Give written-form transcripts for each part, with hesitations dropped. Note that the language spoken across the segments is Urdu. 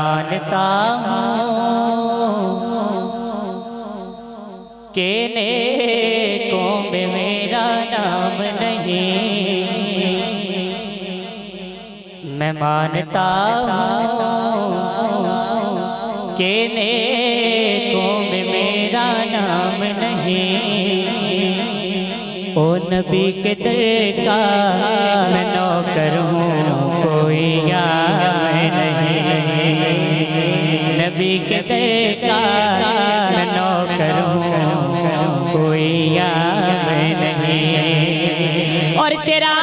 مانتا ہوں کہ نیکوں میں میرا نام نہیں، میں مانتا ہوں کہ نیکوں میں میرا نام نہیں، او نبی کے در کا میں نوکر ہوں کوئی یار نہیں، نبی کے در کا میں نوکر ہوں کوئی یار نہیں، اور تیرا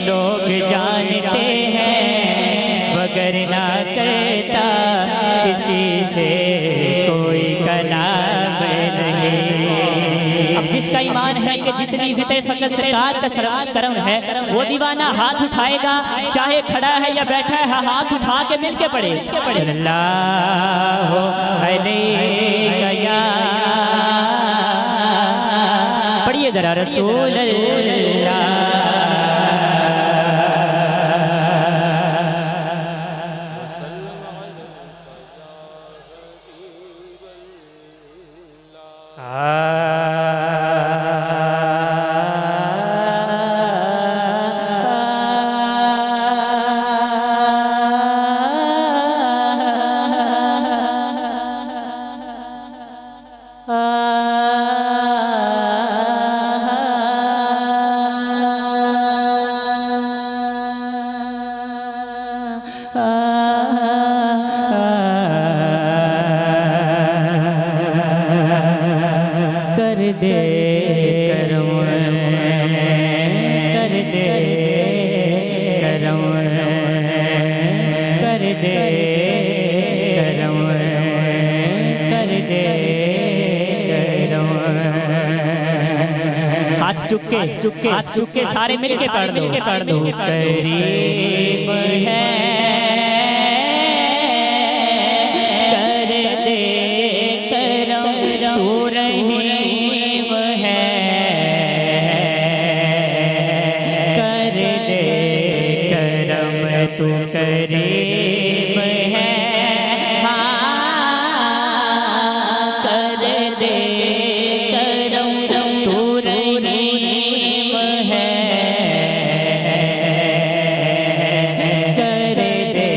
لوگ جانتے ہیں مگر نہ کرتا کسی سے کوئی کلام نہیں۔ اب جس کا ایمان ہے کہ جتنی عزت فقط سرکار کا سرات کرم ہے، وہ دیوانہ ہاتھ اٹھائے گا، چاہے کھڑا ہے یا بیٹھا ہے، ہاتھ اٹھا کے مل کے پڑھے صلی اللہ علیہ یا پڑھیے ذرا رسول اللہ۔ کر دے کرم کر دے کرم کر دے کرم کر دے کرم۔ ہاتھ چک کے سارے مل کے پڑھ دو۔ قریب ہے تو قریب ہے، ہاں کر دے کرم تو رحیم ہے، کر دے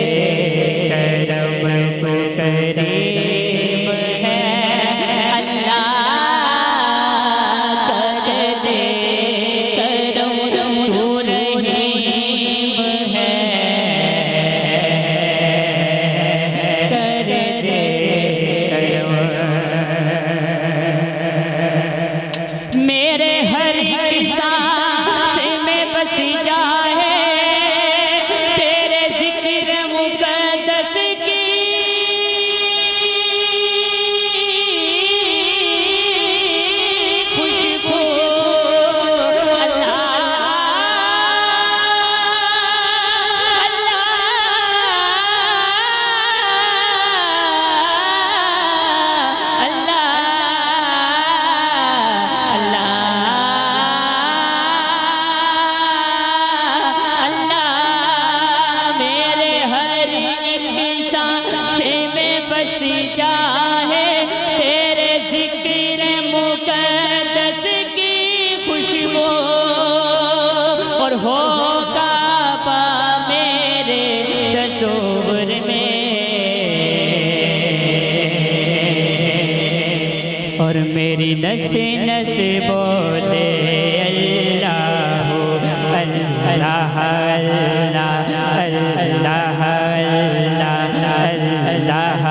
کرم تو قریب ہے، اللہ کر دے کرم تو رحیم ہے، میرے ہر ایک سانس میں بس جائے تیرے ذکر مقدس کی خوشبو، اللہ چاہے تیرے ذکر مقدس کی خوشبو، اور ہوگا پا میرے تصور میں، اور میری نس نس بولے اللہ اللہ اللہ اللہ اللہ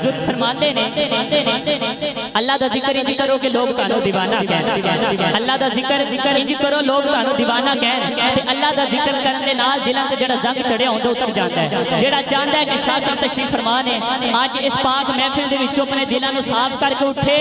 بزرگ فرماندے نے اللہ دا ذکر انج کرو کہ لوگ تانوں دیوانہ کہن اللہ دا ذکر انج کرو لوگ تانوں دیوانہ کہن تے اللہ دا ذکر کرن دے نال دلاں تے جڑا زنگ چڑھیا ہوندا اتر جاندا ہے جڑا چاہندا ہے کہ شاہ صاحب تشریف فرما نے اج اس پاک محفل دے وچوں اپنے دلاں نوں صاف کر کے اٹھے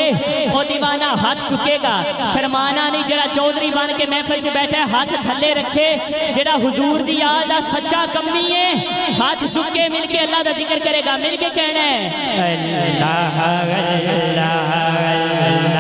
او دیوانہ ہاتھ چکے گا شرمانا نہیں جڑا چودھری بن کے محفل چ بیٹھا ہے ہاتھ تھلے رکھے جڑا حضور دی یاد دا سچا کمی ہے ہاتھ چک کے مل کے اللہ دا ذکر کرے گا مل کے کہنا ہے اللہ اللہ اللہ